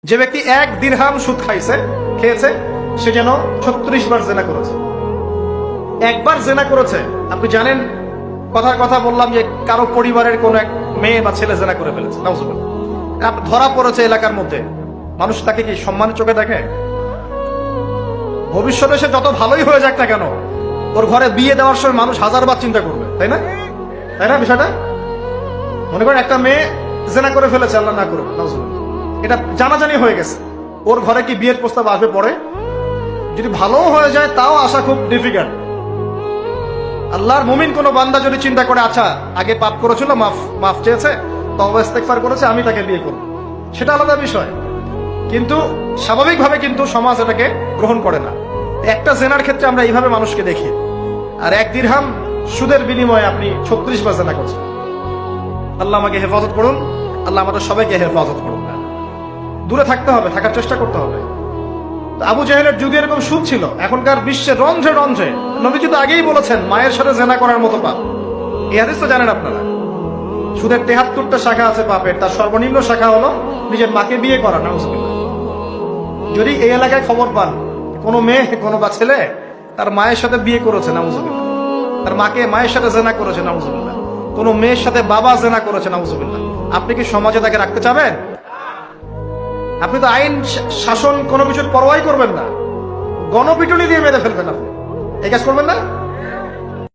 যে ব্যক্তি 1 দিরহাম সুদ খেয়েছে সে যেন 36 বার জেনা করেছে। একবার জেনা করেছে, আপনি জানেন কথার কথা বললাম যে কারো পরিবারের কোন এক মেয়ে বা ছেলে জেনা করে ফেলেছে, নাউজুবিল্লাহ, ধরা পড়েছে এলাকার মধ্যে, মানুষ তাকে কি সম্মানের চোখে দেখে? ভবিষ্যতে সে যত ভালোই হয়ে যাক না কেন, ওর ঘরে বিয়ে দেওয়ার সময় মানুষ 1000 বার চিন্তা করবে, তাই না? তাই না বিষয়টা? মনে করেন একটা মেয়ে জেনা করে ফেলেছে, আল্লাহ না করুক, নাউজুবিল্লাহ, এটা জানাজানি হয়ে গেছে, ওর ঘরে কি বিয়ের প্রস্তাব আসবে পরে? যদি ভালো হয়ে যায় তাও আসা খুব ডিফিকাল্ট। আল্লাহর মুমিন কোন বান্দা যদি চিন্তা করে আচ্ছা আগে পাপ করেছিল, মাফ চেয়েছে, তওবা ইস্তেগফার করেছে, আমি তাকে বিয়ে করব, সেটা আলাদা বিষয়। কিন্তু স্বাভাবিকভাবে কিন্তু সমাজ এটাকে গ্রহণ করে না। একটা জেনার ক্ষেত্রে আমরা এইভাবে মানুষকে দেখি, আর 1 দিরহাম সুদের বিনিময়ে আপনি 36 বার জেনা করছেন। আল্লাহ আমাকে হেফাজত করুন, আল্লাহ আমাদের সবাইকে হেফাজত করুন। দূরে থাকতে হবে, থাকার চেষ্টা করতে হবে। আবু জাহেলের যুগে এরকম সুদ ছিল, এখনকার বিশ্বে রন্ধ্রে রন্ধ্রে। নবীজি তো আগেই বলেছেন মায়ের সাথে জেনা করার মতো পাপ। এই হাদিস তো জানেন আপনারা। সুদের 73টা শাখা আছে পাপের, তার সর্বনিম্ন শাখা হলো নিজের মাকে বিয়ে করা, নাউজুবিল্লাহ। যদি এই এলাকায় খবর পান কোনো মেয়ে কোনো বা ছেলে তার মায়ের সাথে বিয়ে করেছে, নাউজুবিল্লাহ, তার মায়ের সাথে জেনা করেছে, নাউজুবিল্লাহ, কোনো মেয়ের সাথে বাবা জেনা করেছে, নাউজুবিল্লাহ, আপনি কি সমাজে তাকে রাখতে চাবেন? আপনি তো আইন শাসন কোনো কিছুর পরোয়াই করবেন না, গণপিটুনি দিয়ে মেরে ফেলবেন, আপনি এই কাজ করবেন না?